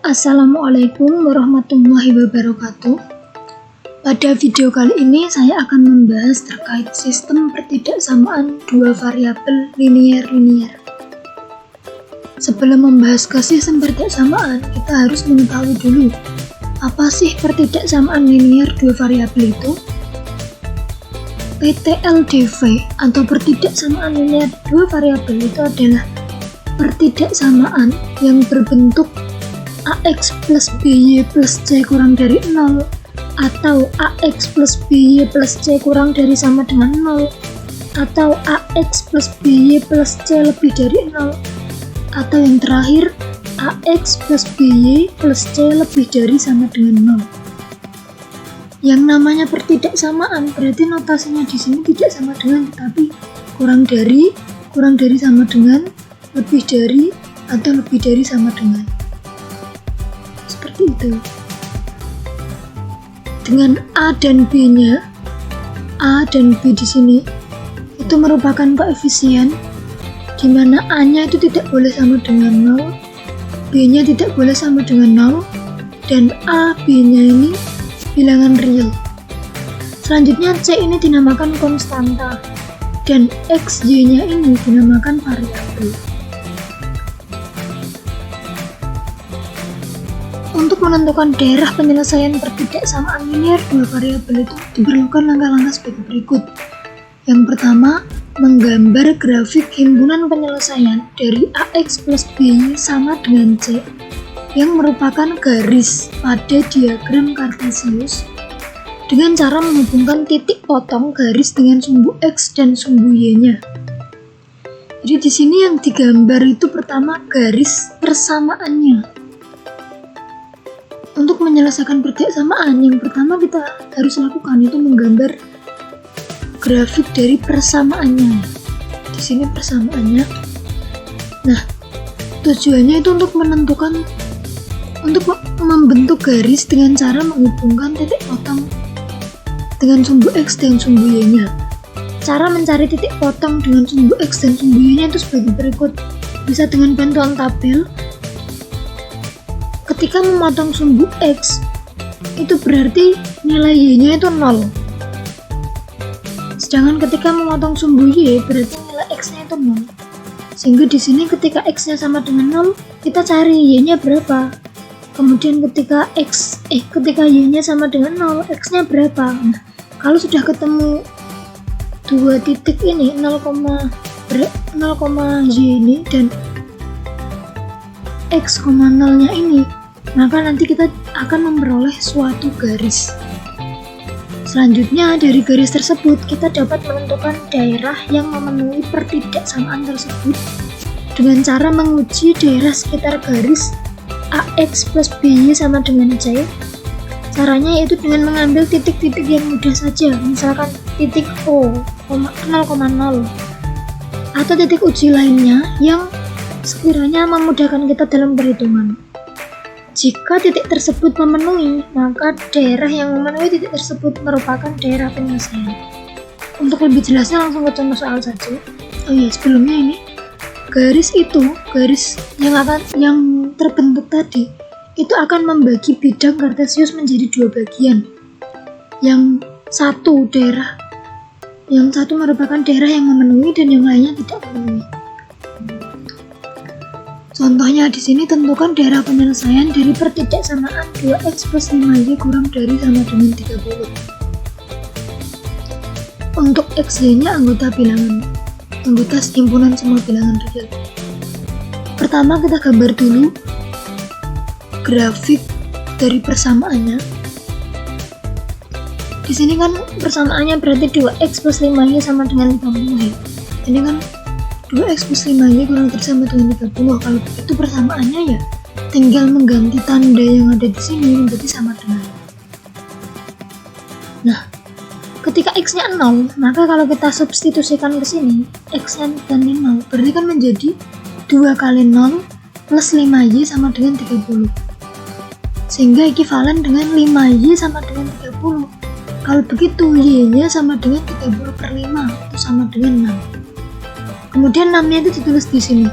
Assalamualaikum warahmatullahi wabarakatuh. Pada video kali ini saya akan membahas terkait sistem pertidaksamaan dua variabel linear-linear. Sebelum membahas ke sistem pertidaksamaan, kita harus mengetahui dulu apa sih pertidaksamaan linear dua variabel itu. PTLDV atau pertidaksamaan linear dua variabel itu adalah pertidaksamaan yang berbentuk AX plus BY plus C kurang dari 0 atau AX plus BY plus C kurang dari sama dengan 0 atau AX plus BY plus C lebih dari 0 atau yang terakhir AX plus BY plus C lebih dari sama dengan 0. Yang namanya pertidaksamaan berarti notasinya di sini tidak sama dengan tetapi kurang dari sama dengan, lebih dari atau lebih dari sama dengan. Seperti itu. Dengan A dan B-nya, A dan B di sini itu merupakan koefisien di mana A-nya itu tidak boleh sama dengan 0, B-nya tidak boleh sama dengan 0, dan A, B-nya ini bilangan real. Selanjutnya C ini dinamakan konstanta dan X, Y-nya ini dinamakan variabel. Untuk menentukan daerah penyelesaian pertidaksamaan linear dua variabel itu diperlukan langkah-langkah sebagai berikut. Yang pertama, menggambar grafik himpunan penyelesaian dari AX plus BY sama dengan C yang merupakan garis pada diagram Kartesius dengan cara menghubungkan titik potong garis dengan sumbu X dan sumbu Y-nya. Jadi di sini yang digambar itu pertama garis persamaannya. Untuk menyelesaikan pertidaksamaan, yang pertama kita harus lakukan itu menggambar grafik dari persamaannya. Di sini persamaannya. Nah, tujuannya itu untuk membentuk garis dengan cara menghubungkan titik potong dengan sumbu X dan sumbu Y-nya. Cara mencari titik potong dengan sumbu X dan sumbu Y-nya itu sebagai berikut. Bisa dengan bantuan tabel. Ketika memotong sumbu X, itu berarti nilai Y-nya itu 0. Sedangkan ketika memotong sumbu Y, berarti nilai X-nya itu 0. Sehingga di sini ketika X-nya sama dengan 0, kita cari Y-nya berapa. Kemudian ketika Y-nya sama dengan 0, X-nya berapa. Nah, kalau sudah ketemu dua titik ini, 0, Y ini dan X, 0-nya ini, maka nanti kita akan memperoleh suatu garis. Selanjutnya dari garis tersebut kita dapat menentukan daerah yang memenuhi pertidaksamaan tersebut dengan cara menguji daerah sekitar garis AX plus BY sama dengan C. Caranya yaitu dengan mengambil titik-titik yang mudah saja, misalkan titik O, 0,0 atau titik uji lainnya yang sekiranya memudahkan kita dalam perhitungan. Jika titik tersebut memenuhi, maka daerah yang memenuhi titik tersebut merupakan daerah penyelesaian. Untuk lebih jelasnya langsung ke contoh soal saja. Sebelumnya ini garis yang terbentuk tadi itu akan membagi bidang Kartesius menjadi dua bagian. Yang satu merupakan daerah yang memenuhi dan yang lainnya tidak memenuhi. Contohnya di sini tentukan daerah penyelesaian dari pertidaksamaan 2x plus 5y kurang dari sama dengan 30. Untuk x-y-nya anggota himpunan semua bilangan real. Pertama kita gambar dulu grafik dari persamaannya. Di sini kan persamaannya berarti 2x plus 5y sama dengan 30. Ini kan 2x plus 5y kurang dari sama dengan 30. Kalau begitu persamaannya ya tinggal mengganti tanda yang ada di sini menjadi sama dengan. Nah, ketika x-nya 0, maka kalau kita substitusikan ke sini, x-nya dan 0, berarti kan menjadi 2 kali 0 plus 5y sama dengan 30. Sehingga ekivalen dengan 5y sama dengan 30. Kalau begitu, y-nya sama dengan 30 per 5, itu sama dengan 6. Kemudian 6-nya itu ditulis di sini.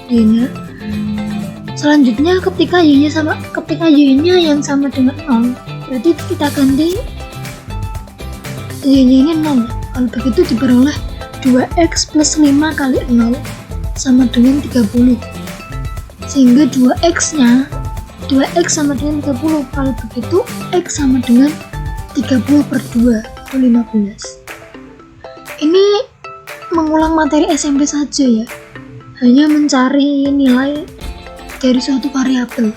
Y-nya Selanjutnya ketika y-nya yang sama dengan 0, berarti kita ganti y-nya ini 0. Kalau begitu diperoleh 2x plus 5 kali 0 sama dengan 30. Sehingga 2x sama dengan 30. Kalau begitu x sama dengan 30 per 2 atau 15. Ini mengulang materi SMP saja ya, hanya mencari nilai dari suatu variabel.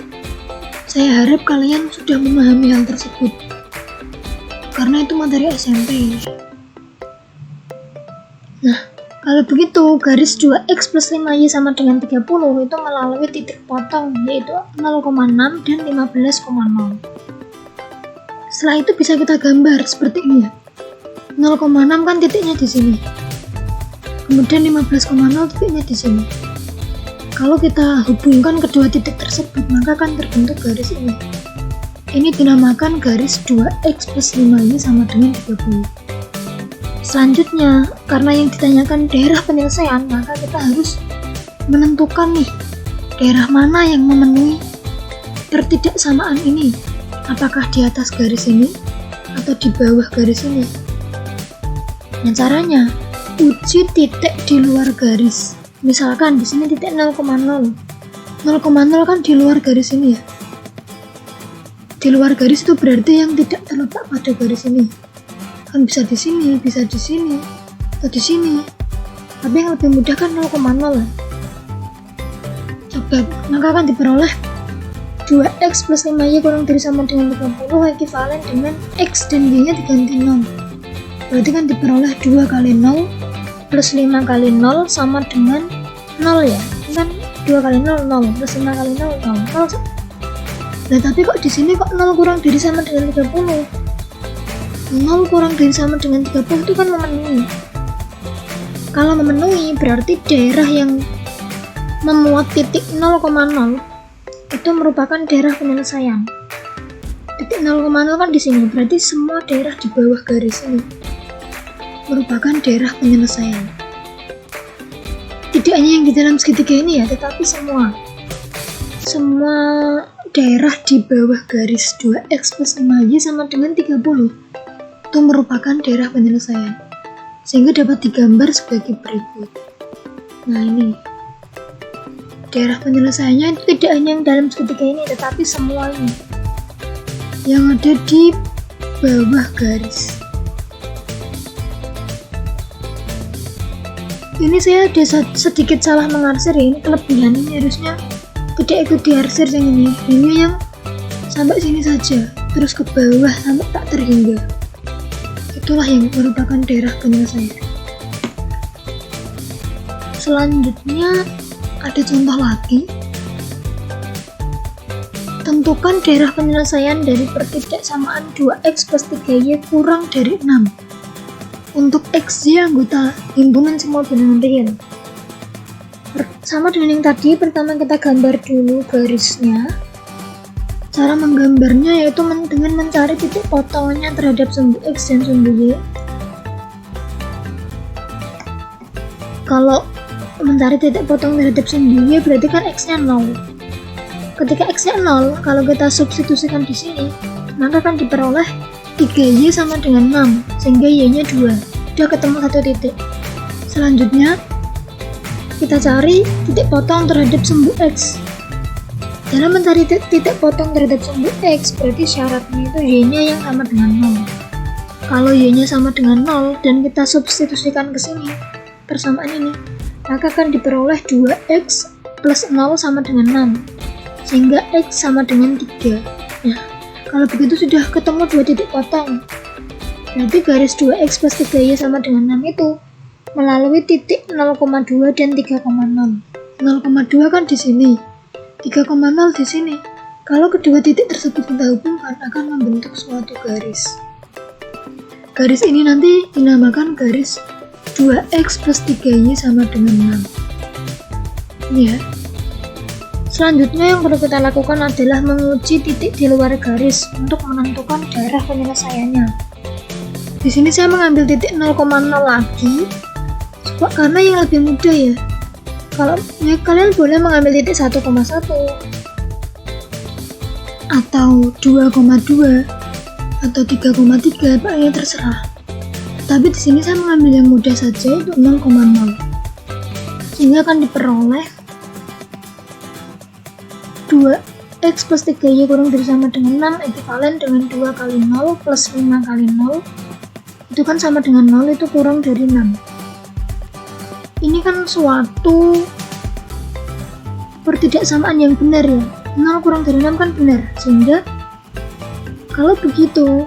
Saya harap kalian sudah memahami hal tersebut, karena itu materi SMP. Nah, kalau begitu garis 2x plus 5y sama dengan 30 itu melalui titik potong, yaitu 0,6 dan 15,0. Setelah itu bisa kita gambar seperti ini ya. 0,6 kan titiknya di sini, kemudian 15,0 titiknya di sini. Kalau kita hubungkan kedua titik tersebut, maka akan terbentuk garis ini. Ini dinamakan garis 2x plus 5y sama dengan 30. Selanjutnya, karena yang ditanyakan daerah penyelesaian, maka kita harus menentukan nih, daerah mana yang memenuhi pertidaksamaan ini. Apakah di atas garis ini atau di bawah garis ini? Nah, caranya uji titik di luar garis. Misalkan di sini titik 0,0 kan di luar garis ini ya. Di luar garis itu berarti yang tidak terletak pada garis ini. Kan bisa di sini, bisa di sini, atau di sini. Tapi yang lebih mudah kan 0,0 lah. Coba, maka akan diperoleh 2x plus 5y kurang dari sama dengan 30 ekivalen dengan x dan y-nya diganti 0. Berarti kan diperoleh 2 kali 0 plus 5 kali 0 sama dengan 0 ya. Ini kan 2 kali 0, 0 plus 5 kali 0, 0. Nah, tapi kok di sini kok 0 kurang dari sama dengan 30? 0 kurang dari sama dengan 30 itu kan memenuhi. Kalau memenuhi berarti daerah yang memuat titik 0,0 itu merupakan daerah penyelesaian. Titik 0,0 kan di sini, berarti semua daerah di bawah garis ini merupakan daerah penyelesaian. Tidak hanya yang di dalam segitiga ini ya, tetapi semua daerah di bawah garis 2x plus 5y sama dengan 30 itu merupakan daerah penyelesaian, sehingga dapat digambar sebagai berikut. Nah, ini daerah penyelesaiannya itu tidak hanya yang dalam segitiga ini, tetapi semuanya yang ada di bawah garis. Ini saya ada sedikit salah mengarsir ya, ini kelebihan, ini harusnya tidak ikut diarsir yang ini yang sampai sini saja, terus ke bawah sampai tak terhingga. Itulah yang merupakan daerah penyelesaian. Selanjutnya ada contoh lagi. Tentukan daerah penyelesaian dari pertidaksamaan 2x plus 3y kurang dari 6 untuk xy anggota himpunan semua bilangan real. Sama dengan yang tadi, pertama kita gambar dulu garisnya. Cara menggambarnya yaitu dengan mencari titik potongnya terhadap sumbu x dan sumbu y. Kalau mencari titik potong terhadap sumbu y berarti kan x-nya 0. Ketika x-nya 0, kalau kita substitusikan di sini, maka akan diperoleh 3y sama dengan 6, sehingga y-nya 2. Sudah ketemu satu titik. Selanjutnya, kita cari titik potong terhadap sumbu x. Dalam mencari titik potong terhadap sumbu x, berarti syaratnya itu y-nya yang sama dengan 0. Kalau y-nya sama dengan 0 dan kita substitusikan ke sini, persamaan ini, maka akan diperoleh 2x plus 0 sama dengan 6, sehingga x sama dengan 3. Nah, kalau begitu sudah ketemu dua titik potong. Berarti garis 2x plus 3y sama dengan 6 itu melalui titik 0,2 dan 3,0. 0,2 kan di sini, 3,0 di sini. Kalau kedua titik tersebut kita hubungkan akan membentuk suatu garis. Garis ini nanti dinamakan garis 2x plus 3y sama dengan 6. Ini ya. Selanjutnya yang perlu kita lakukan adalah menguji titik di luar garis untuk menentukan daerah penyelesaiannya. Di sini saya mengambil titik 0,0 lagi, karena yang lebih mudah ya. Kalau kalian boleh mengambil titik 1,1 atau 2,2 atau 3,3, pokoknya terserah. Tapi di sini saya mengambil yang mudah saja, itu 0,0. Sehingga akan diperoleh 2x plus 3y kurang dari sama dengan 6 ekivalen dengan 2 kali 0 plus 5 kali 0 itu kan sama dengan 0, itu kurang dari 6. Ini kan suatu pertidaksamaan yang benar ya, 0 kurang dari 6 kan benar. Sehingga kalau begitu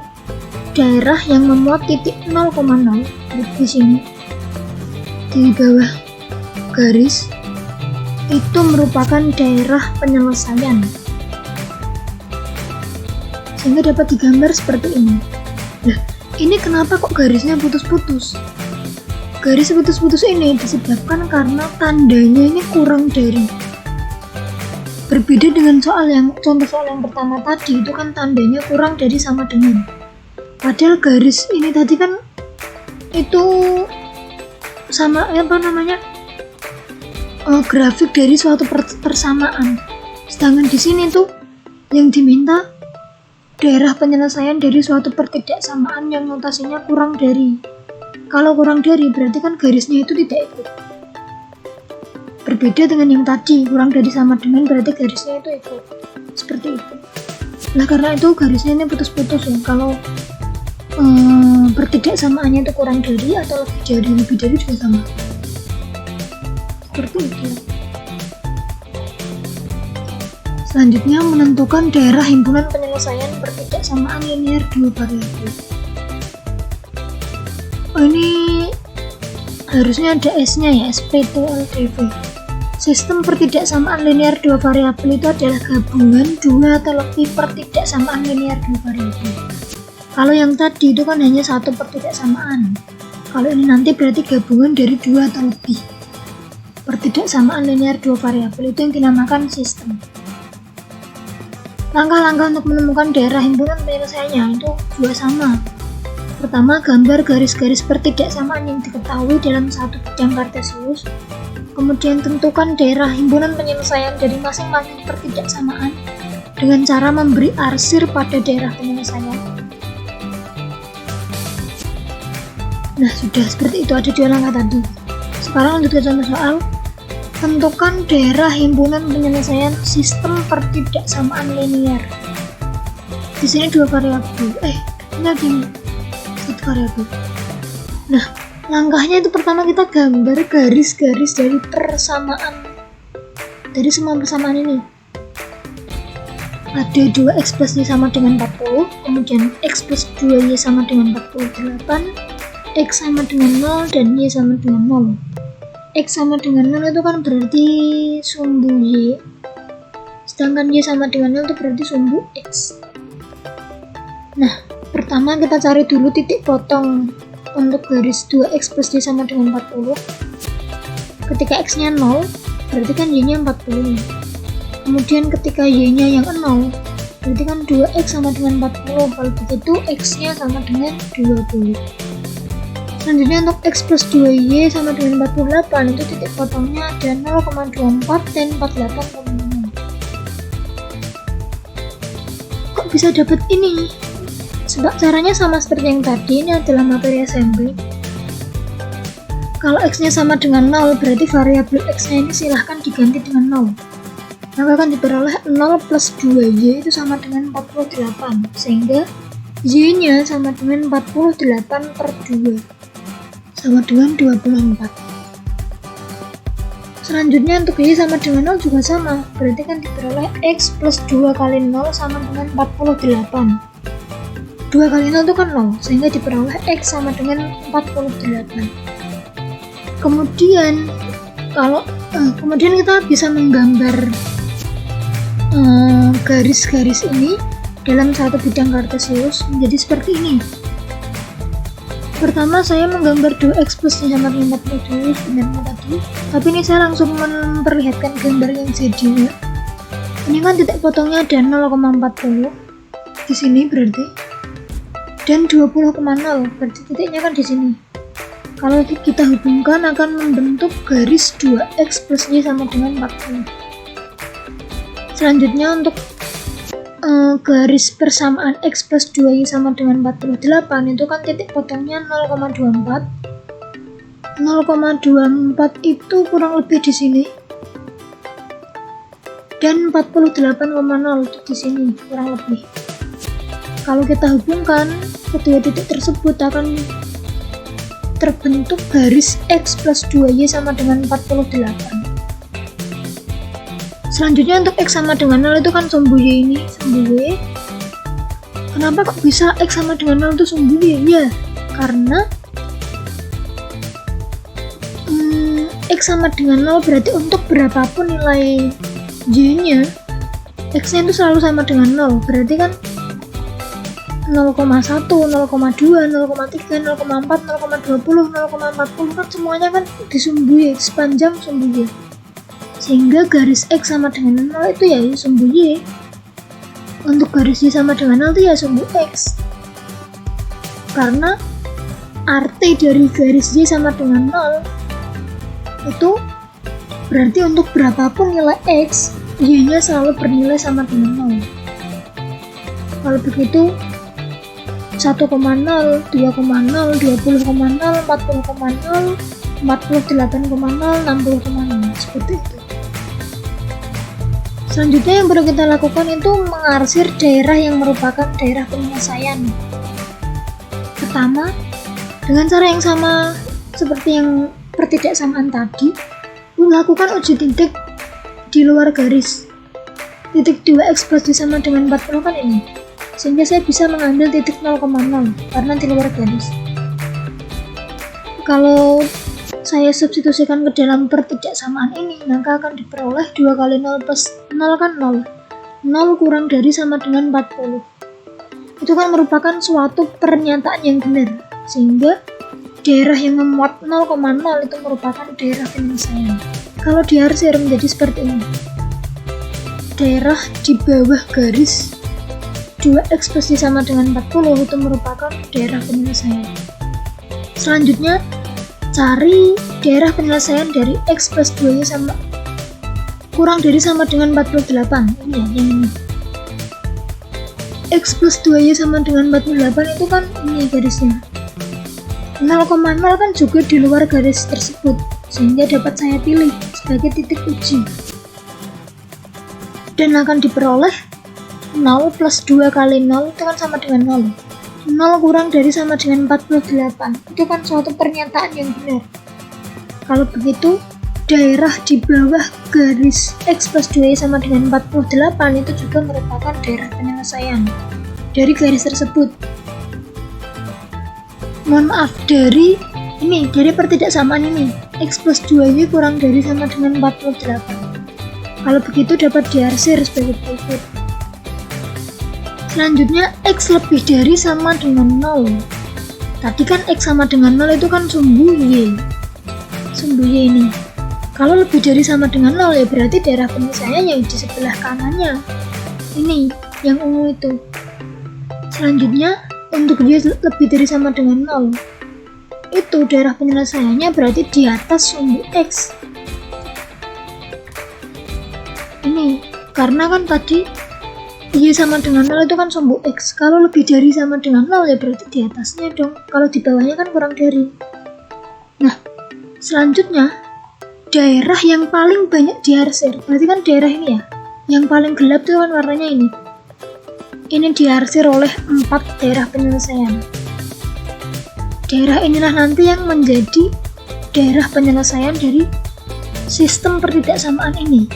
daerah yang memuat titik 0,0 di sini di bawah garis itu merupakan daerah penyelesaian, sehingga dapat digambar seperti ini. Nah, ini kenapa kok garisnya putus-putus? Garis putus-putus ini disebabkan karena tandanya ini kurang dari. Berbeda dengan contoh soal yang pertama tadi, itu kan tandanya kurang dari sama dengan. Padahal garis ini tadi kan itu sama grafik dari suatu persamaan. Sedangkan di sini tuh yang diminta daerah penyelesaian dari suatu pertidaksamaan yang notasinya kurang dari. Kalau kurang dari berarti kan garisnya itu tidak ikut. Berbeda dengan yang tadi, kurang dari sama dengan berarti garisnya itu ikut. Seperti itu. Nah, karena itu garisnya ini putus-putus ya. Kalau pertidaksamaannya itu kurang dari atau lebih dari juga sama. Seperti itu. Selanjutnya, menentukan daerah himpunan penyelesaian pertidaksamaan linear dua variabel. Ini harusnya ada S-nya ya, SPTLDV. Sistem pertidaksamaan linear dua variabel itu adalah gabungan dua atau lebih pertidaksamaan linear dua variabel. Kalau yang tadi itu kan hanya satu pertidaksamaan. Kalau ini nanti berarti gabungan dari dua atau lebih pertidaksamaan linear dua variabel, itu yang dinamakan sistem. Langkah-langkah untuk menemukan daerah himpunan penyelesaiannya itu dua sama. Pertama, gambar garis-garis pertidaksamaan yang diketahui dalam satu bidang kartesius. Kemudian tentukan daerah himpunan penyelesaian dari masing-masing pertidaksamaan dengan cara memberi arsir pada daerah penyelesaian. Nah, sudah seperti itu, ada dua langkah tadi. Sekarang lanjut ke contoh soal. Tentukan daerah himpunan penyelesaian sistem pertidaksamaan linear. Di sini dua variabel. Ini lagi satu variabel. Nah, langkahnya itu pertama kita gambar garis-garis dari persamaan. Dari semua persamaan ini. Ada 2x plus y sama dengan 40, kemudian x plus 2y sama dengan 48, x sama dengan 0 dan y sama dengan 0. X sama dengan 0 itu kan berarti sumbu y, sedangkan y sama dengan 0 itu berarti sumbu x. Nah, pertama kita cari dulu titik potong untuk garis 2x plus y sama dengan 40. Ketika x nya 0 berarti kan y nya 40. Kemudian ketika y nya yang 0 berarti kan 2x sama dengan 40. Kalau begitu x nya sama dengan 20. Selanjutnya untuk x plus 2y sama dengan 48, itu titik potongnya ada 0,24 dan 48,6. Kok bisa dapat ini? Sebab caranya sama seperti yang tadi, ini adalah materi SMP. Kalau x nya sama dengan 0, berarti variabel x nya ini silahkan diganti dengan 0. Maka akan diperoleh 0 plus 2y itu sama dengan 48, sehingga y nya sama dengan 48 per 2 sama dengan 24. Selanjutnya untuk y sama dengan 0 juga sama, berarti kan diperoleh x plus 2 kali 0 sama dengan 48. 2 kali 0 itu kan 0, sehingga diperoleh x sama dengan 48. Kemudian kita bisa menggambar garis-garis ini dalam satu bidang kartesius menjadi seperti ini. Pertama saya menggambar 2x plus y sama dengan 40 sebenarnya tadi, tapi ini saya langsung memperlihatkan gambar yang jadinya. Ini kan titik potongnya ada 0,40 di sini berarti, dan 20,0 berarti titiknya kan di sini. Kalau kita hubungkan akan membentuk garis 2x plus y sama dengan 40. Selanjutnya untuk garis persamaan X plus 2Y sama dengan 48 itu kan titik potongnya 0,24. 0,24 itu kurang lebih di sini. Dan 48,0 itu di sini kurang lebih. Kalau kita hubungkan kedua titik tersebut akan terbentuk garis X plus 2Y sama dengan 48. Selanjutnya untuk X sama dengan 0 itu kan sumbu Y ini, sumbu Y. Kenapa kok bisa X sama dengan 0 itu sumbu Y? Ya, karena X sama dengan 0 berarti untuk berapapun nilai Y-nya, X-nya itu selalu sama dengan 0. Berarti kan 0,1, 0,2, 0,3, 0,4, 0,20, 0,40 kan semuanya kan disumbu Y, sepanjang sumbu Y. Sehingga garis X sama dengan 0 itu ya sumbu Y. Untuk garis Y sama dengan 0 itu ya sumbu X. Karena arti dari garis Y sama dengan 0 itu berarti untuk berapapun nilai X, Y-nya selalu bernilai sama dengan 0. Kalau begitu 1,0, 2,0, 20,0, 40,0, 48,0, 60,0 seperti itu. Selanjutnya yang perlu kita lakukan itu mengarsir daerah yang merupakan daerah penyelesaian. Pertama, dengan cara yang sama seperti yang pertidaksamaan tadi, lakukan uji titik di luar garis. Titik 2x plus Y sama dengan 40 kan ini. Sehingga saya bisa mengambil titik 0,0 karena di luar garis. Kalau saya substitusikan ke dalam pertidaksamaan ini, maka akan diperoleh 2 kali 0 plus 0 kan 0. 0 kurang dari sama dengan 40. Itu kan merupakan suatu pernyataan yang benar. Sehingga daerah yang memuat 0,0 itu merupakan daerah penyelesaian. Kalau diarsir menjadi seperti ini. Daerah di bawah garis 2x plus Y sama dengan 40 itu merupakan daerah penyelesaian. Selanjutnya, cari daerah penyelesaian dari X plus 2Y sama kurang dari sama dengan 48. Ini ya, yang ini. X plus 2Y sama dengan 48 itu kan ini garisnya. 0,0 kan juga di luar garis tersebut, sehingga dapat saya pilih sebagai titik uji. Dan akan diperoleh 0 plus 2 kali 0 itu kan sama dengan 0. 0 kurang dari sama dengan 48. Itu kan suatu pernyataan yang benar. Kalau begitu, daerah di bawah garis X plus 2Y sama dengan 48 itu juga merupakan daerah penyelesaian dari garis tersebut. Mohon maaf, dari pertidaksamaan ini, X plus 2Y kurang dari sama dengan 48. Kalau begitu dapat diarsir sebagai berikut. Selanjutnya, X lebih dari sama dengan 0. Tadi kan X sama dengan 0 itu kan sumbu Y. Sumbu Y ini. Kalau lebih dari sama dengan 0 ya berarti daerah penyelesaian yang di sebelah kanannya. Ini, yang ungu itu. Selanjutnya, untuk Y lebih dari sama dengan 0. Itu daerah penyelesaiannya berarti di atas sumbu X. Ini, karena kan tadi Y sama dengan 0 itu kan sumbu X. Kalau lebih dari sama dengan 0 ya berarti di atasnya dong. Kalau di bawahnya kan kurang dari. Nah, selanjutnya daerah yang paling banyak diarsir. Berarti kan daerah ini ya. Yang paling gelap itu kan warnanya ini. Ini diarsir oleh 4 daerah penyelesaian. Daerah inilah nanti yang menjadi daerah penyelesaian dari sistem pertidaksamaan ini.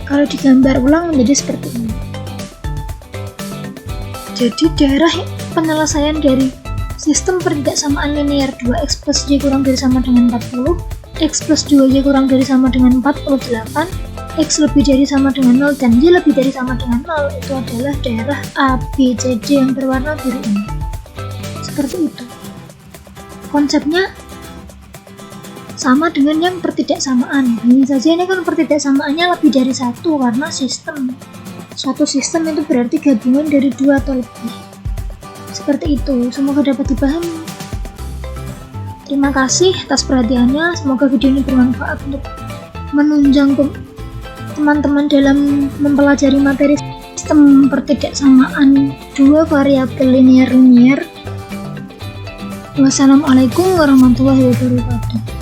Kalau digambar ulang menjadi seperti ini. Jadi daerah penyelesaian dari sistem pertidaksamaan linear 2x plus y kurang dari sama dengan 40, x plus 2y kurang dari sama dengan 48, x lebih dari sama dengan 0, dan y lebih dari sama dengan 0 itu adalah daerah A, B, C, D yang berwarna biru ini. Seperti itu. Konsepnya sama dengan yang pertidaksamaan. Hanya saja ini kan pertidaksamaannya lebih dari satu karena sistem. Suatu sistem itu berarti gabungan dari 2 atau lebih. Seperti itu, semoga dapat dipahami. Terima kasih atas perhatiannya, semoga video ini bermanfaat untuk menunjang teman-teman dalam mempelajari materi sistem pertidaksamaan dua variabel linear. Wassalamualaikum warahmatullahi wabarakatuh.